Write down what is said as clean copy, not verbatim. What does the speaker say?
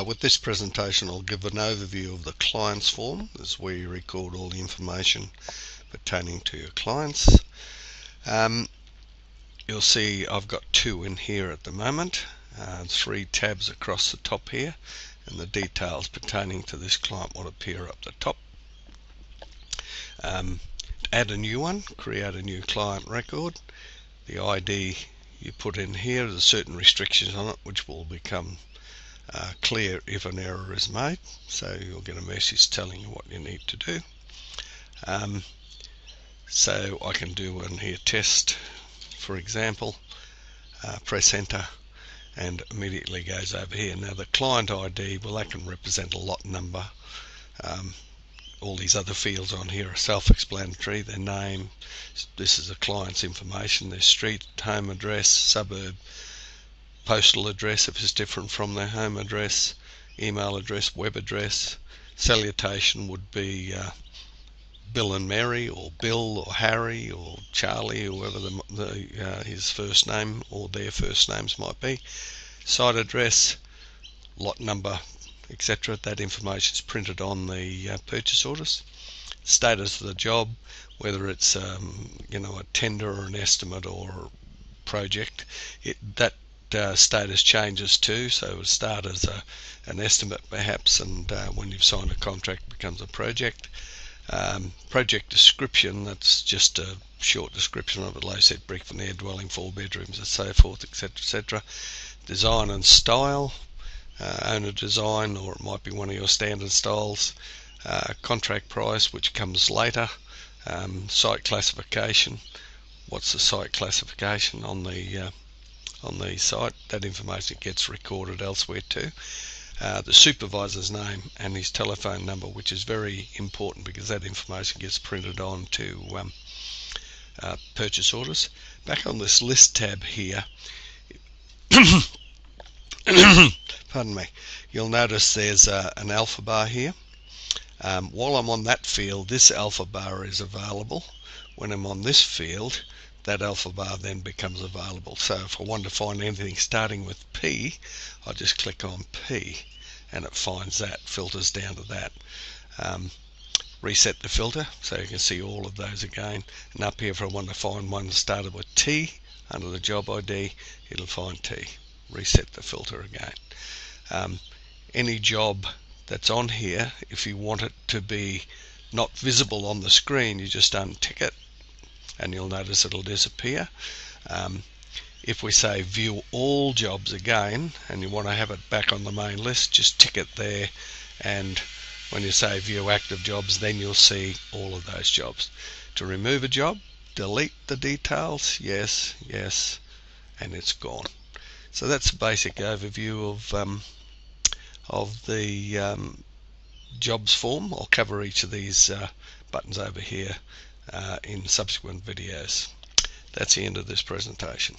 With this presentation, I'll give an overview of the clients form. This is where you record all the information pertaining to your clients. You'll see I've got two in here at the moment, 3 tabs across the top here, and the details pertaining to this client will appear up the top. Add a new one, create a new client record. The ID you put in here, there's certain restrictions on it which will become clear if an error is made, so you'll get a message telling you what you need to do. So I can do one here, test for example, press enter, and immediately goes over here. Now the client ID, well, that can represent a lot number. All these other fields on here are self-explanatory. Their name, this is the client's information, their street, home address, suburb, postal address if it's different from their home address, email address, web address. Salutation would be Bill and Mary, or Bill or Harry or Charlie, or whoever his first name or their first names might be. Site address, lot number, etc. That information is printed on the purchase orders. Status of the job, whether it's a tender or an estimate or project, that status changes too. So it would start as an estimate perhaps, and when you've signed a contract, it becomes a project. Project description, that's just a short description of a low set brick veneer dwelling, 4 bedrooms and so forth, etc, etc. Design and style, owner design, or it might be one of your standard styles. Contract price, which comes later. Site classification, what's the site classification on the site? That information gets recorded elsewhere too. The supervisor's name and his telephone number, which is very important because that information gets printed on to purchase orders. Back on this list tab here, pardon me, you'll notice there's an alpha bar here. While I'm on that field, this alpha bar is available. When I'm on this field, that alpha bar then becomes available. So if I want to find anything starting with P, I just click on P and it finds that, filters down to that. Reset the filter so you can see all of those again, and up here if I want to find one that started with T under the job ID, it'll find T. Reset the filter again. Any job that's on here, if you want it to be not visible on the screen, you just untick it and you'll notice it'll disappear. If we say view all jobs again and you want to have it back on the main list, just tick it there, and when you say view active jobs, then you'll see all of those jobs. To remove a job, delete the details, yes, yes, and it's gone. So that's a basic overview of the jobs form. I'll cover each of these buttons over here in subsequent videos. That's the end of this presentation.